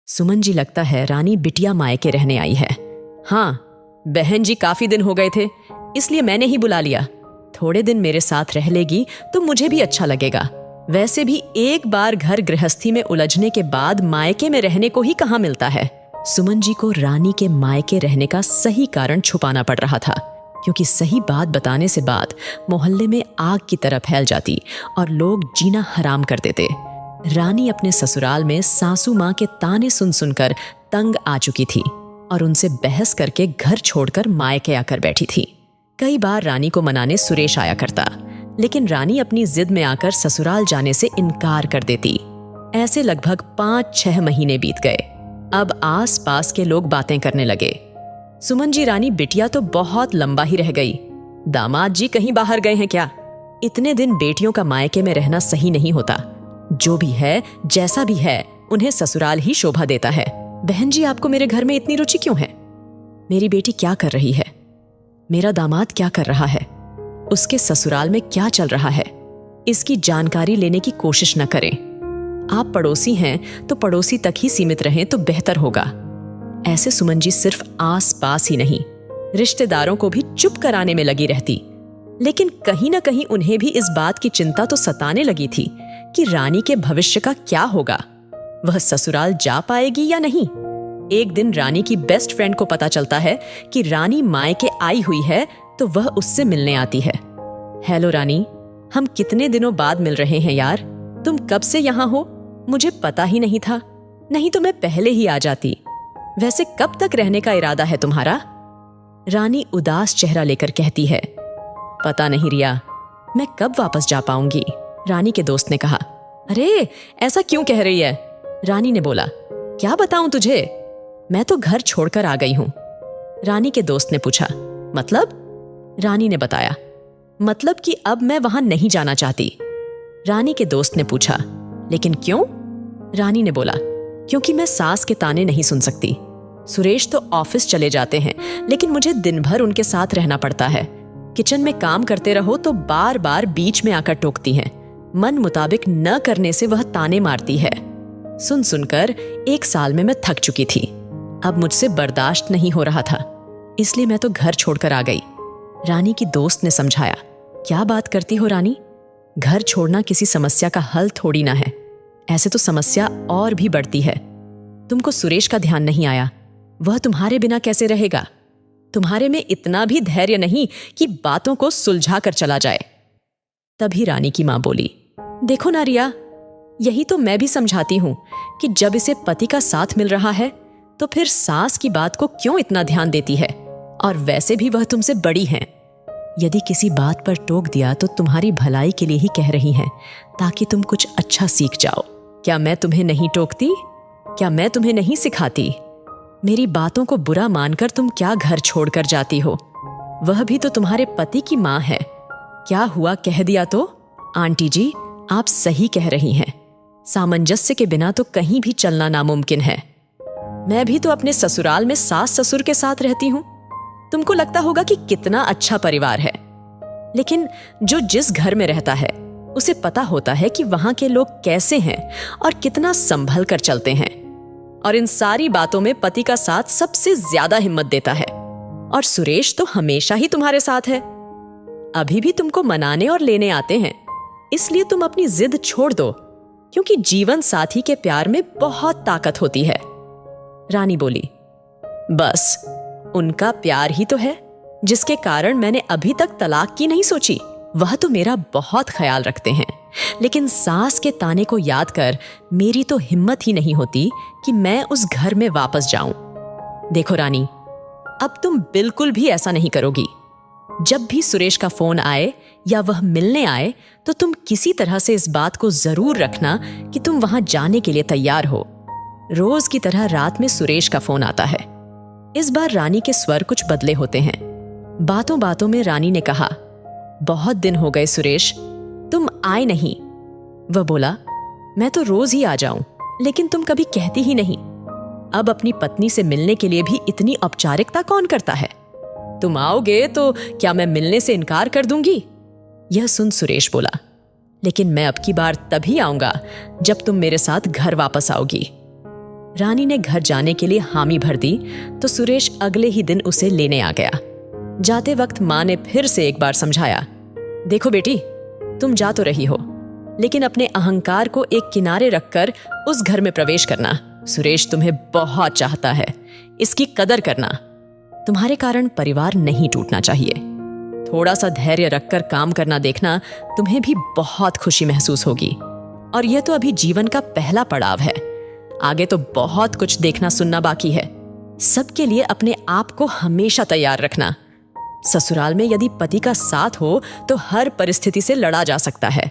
सुमन जी, लगता है रानी बिटिया मायके रहने आई है। हाँ, बहन जी काफी दिन हो गए थे, इसलिए मैंने ही बुला लिया। थोड़े दिन मेरे साथ रह लेगी तो मुझे भी अच्छा लगेगा। वैसे भी एक बार घर गृहस्थी में उलझने के बाद मायके में रहने को ही कहाँ मिलता है। सुमन जी को रानी के मायके रहने का सही कारण छुपाना पड़ रहा था, क्योंकि सही बात बताने से बात मोहल्ले में आग की तरह फैल जाती और लोग जीना हराम कर देते। रानी अपने ससुराल में सासू माँ के ताने सुन सुनकर तंग आ चुकी थी और उनसे बहस करके घर छोड़कर मायके आकर बैठी थी। कई बार रानी को मनाने सुरेश आया करता, लेकिन रानी अपनी जिद में आकर ससुराल जाने से इनकार कर देती। ऐसे लगभग 5-6 महीने बीत गए। अब आस पास के लोग बातें करने लगे। सुमन जी, रानी बिटिया तो बहुत लंबा ही रह गई। दामाद जी कहीं बाहर गए हैं क्या? इतने दिन बेटियों का मायके में रहना सही नहीं होता। जो भी है, जैसा भी है, उन्हें ससुराल ही शोभा देता है। बहन जी, आपको मेरे घर में इतनी रुचि क्यों है? मेरी बेटी क्या कर रही है? मेरा दामाद क्या कर रहा है? उसके ससुराल में क्या चल रहा है? इसकी जानकारी लेने की कोशिश न करें। आप पड़ोसी हैं तो पड़ोसी तक ही सीमित रहें तो बेहतर होगा। ऐसे सुमन जी सिर्फ आस पास ही नहीं, रिश्तेदारों को भी चुप कराने में लगी रहती। लेकिन कहीं ना कहीं उन्हें भी इस बात की चिंता तो सताने लगी थी कि रानी के भविष्य का क्या होगा। वह ससुराल जा पाएगी या नहीं? एक दिन रानी की बेस्ट फ्रेंड को पता चलता है कि रानी मायके आई हुई है, तो वह उससे मिलने आती है। हेलो रानी, हम कितने दिनों बाद मिल रहे हैं यार। तुम कब से यहाँ हो? मुझे पता ही नहीं था, नहीं तो मैं पहले ही आ जाती। वैसे कब तक रहने का इरादा है तुम्हारा? रानी उदास चेहरा लेकर कहती है, पता नहीं रिया, मैं कब वापस जा पाऊंगी। रानी के दोस्त ने कहा, अरे ऐसा क्यों कह रही है? रानी ने बोला, क्या बताऊं तुझे, मैं तो घर छोड़कर आ गई हूं। रानी के दोस्त ने पूछा, मतलब? रानी ने बताया, मतलब कि अब मैं वहां नहीं जाना चाहती। रानी के दोस्त ने पूछा, लेकिन क्यों? रानी ने बोला, क्योंकि मैं सास के ताने नहीं सुन सकती। सुरेश तो ऑफिस चले जाते हैं, लेकिन मुझे दिन भर उनके साथ रहना पड़ता है। किचन में काम करते रहो तो बार बार बीच में आकर टोकती हैं। मन मुताबिक न करने से वह ताने मारती है। सुन सुनकर 1 साल में मैं थक चुकी थी। अब मुझसे बर्दाश्त नहीं हो रहा था, इसलिए मैं तो घर छोड़कर आ गई। रानी की दोस्त ने समझाया, क्या बात करती हो रानी? घर छोड़ना किसी समस्या का हल थोड़ी ना है। ऐसे तो समस्या और भी बढ़ती है। तुमको सुरेश का ध्यान नहीं आया, वह तुम्हारे बिना कैसे रहेगा? तुम्हारे में इतना भी धैर्य नहीं कि बातों को सुलझा कर चला जाए। तभी रानी की मां बोली, देखो ना रिया, यही तो मैं भी समझाती हूं कि जब इसे पति का साथ मिल रहा है तो फिर सास की बात को क्यों इतना ध्यान देती है? और वैसे भी वह तुमसे बड़ी हैं। यदि किसी बात पर टोक दिया तो तुम्हारी भलाई के लिए ही कह रही हैं, ताकि तुम कुछ अच्छा सीख जाओ। क्या मैं तुम्हें नहीं टोकती? क्या मैं तुम्हें नहीं सिखाती? मेरी बातों को बुरा मानकर तुम क्या घर छोड़कर जाती हो? वह भी तो तुम्हारे पति की मां है। क्या हुआ, कह दिया तो? आंटी जी, आप सही कह रही हैं। सामंजस्य के बिना तो कहीं भी चलना नामुमकिन है। मैं भी तो अपने ससुराल में सास ससुर के साथ रहती हूं। तुमको लगता होगा कि कितना अच्छा परिवार है, लेकिन जो जिस घर में रहता है उसे पता होता है कि वहां के लोग कैसे हैं और कितना संभल कर चलते हैं। और इन सारी बातों में पति का साथ सबसे ज्यादा हिम्मत देता है। और सुरेश तो हमेशा ही तुम्हारे साथ है। अभी भी तुमको मनाने और लेने आते हैं, इसलिए तुम अपनी जिद छोड़ दो, क्योंकि जीवन साथी के प्यार में बहुत ताकत होती है। रानी बोली, बस उनका प्यार ही तो है जिसके कारण मैंने अभी तक तलाक की नहीं सोची। वह तो मेरा बहुत ख्याल रखते हैं, लेकिन सास के ताने को याद कर मेरी तो हिम्मत ही नहीं होती कि मैं उस घर में वापस जाऊं। देखो रानी, अब तुम बिल्कुल भी ऐसा नहीं करोगी। जब भी सुरेश का फोन आए या वह मिलने आए तो तुम किसी तरह से इस बात को जरूर रखना कि तुम वहां जाने के लिए तैयार हो। रोज की तरह रात में सुरेश का फोन आता है। इस बार रानी के स्वर कुछ बदले होते हैं। बातों बातों में रानी ने कहा, बहुत दिन हो गए सुरेश, तुम आए नहीं। वह बोला, मैं तो रोज ही आ जाऊं, लेकिन तुम कभी कहती ही नहीं। अब अपनी पत्नी से मिलने के लिए भी इतनी औपचारिकता कौन करता है? तुम आओगे तो क्या मैं मिलने से इनकार कर दूंगी? यह सुन सुरेश बोला, लेकिन मैं अब की बार तभी आऊंगा जब तुम मेरे साथ घर वापस आओगी। रानी ने घर जाने के लिए हामी भर दी तो सुरेश अगले ही दिन उसे लेने आ गया। जाते वक्त माँ ने फिर से एक बार समझाया, देखो बेटी, तुम जा तो रही हो, लेकिन अपने अहंकार को एक किनारे रखकर उस घर में प्रवेश करना। सुरेश तुम्हें बहुत चाहता है, इसकी कदर करना। तुम्हारे कारण परिवार नहीं टूटना चाहिए। थोड़ा सा धैर्य रखकर काम करना देखना, तुम्हें भी बहुत खुशी महसूस होगी। और यह तो अभी जीवन का पहला पड़ाव है, आगे तो बहुत कुछ देखना सुनना बाकी है। सबके लिए अपने आप को हमेशा तैयार रखना। ससुराल में यदि पति का साथ हो तो हर परिस्थिति से लड़ा जा सकता है।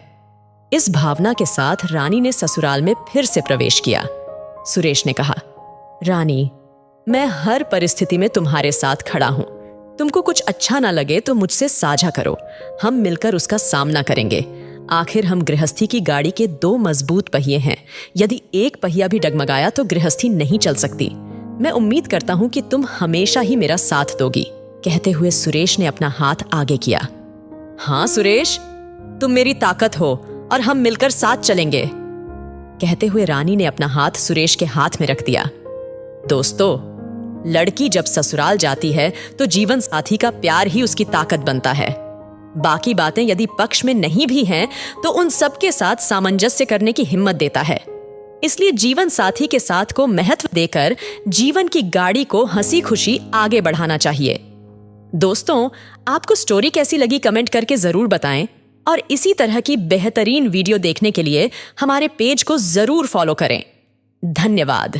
इस भावना के साथ रानी ने ससुराल में फिर से प्रवेश किया। सुरेश ने कहा, रानी, मैं हर परिस्थिति में तुम्हारे साथ खड़ा हूं। तुमको कुछ अच्छा ना लगे तो मुझसे साझा करो, हम मिलकर उसका सामना करेंगे। आखिर हम गृहस्थी की गाड़ी के 2 मजबूत पहिए हैं। यदि एक पहिया भी डगमगाया तो गृहस्थी नहीं चल सकती। मैं उम्मीद करता हूं कि तुम हमेशा ही मेरा साथ दोगी। कहते हुए सुरेश ने अपना हाथ आगे किया। हाँ सुरेश, तुम मेरी ताकत हो और हम मिलकर साथ चलेंगे। कहते हुए रानी ने अपना हाथ सुरेश के हाथ में रख दिया। दोस्तों, लड़की जब ससुराल जाती है तो जीवन साथी का प्यार ही उसकी ताकत बनता है। बाकी बातें यदि पक्ष में नहीं भी हैं तो उन सब के साथ सामंजस्य करने की हिम्मत देता है। इसलिए जीवन साथी के साथ को महत्व देकर जीवन की गाड़ी को हंसी खुशी आगे बढ़ाना चाहिए। दोस्तों, आपको स्टोरी कैसी लगी कमेंट करके जरूर बताएं और इसी तरह की बेहतरीन वीडियो देखने के लिए हमारे पेज को जरूर फॉलो करें। धन्यवाद।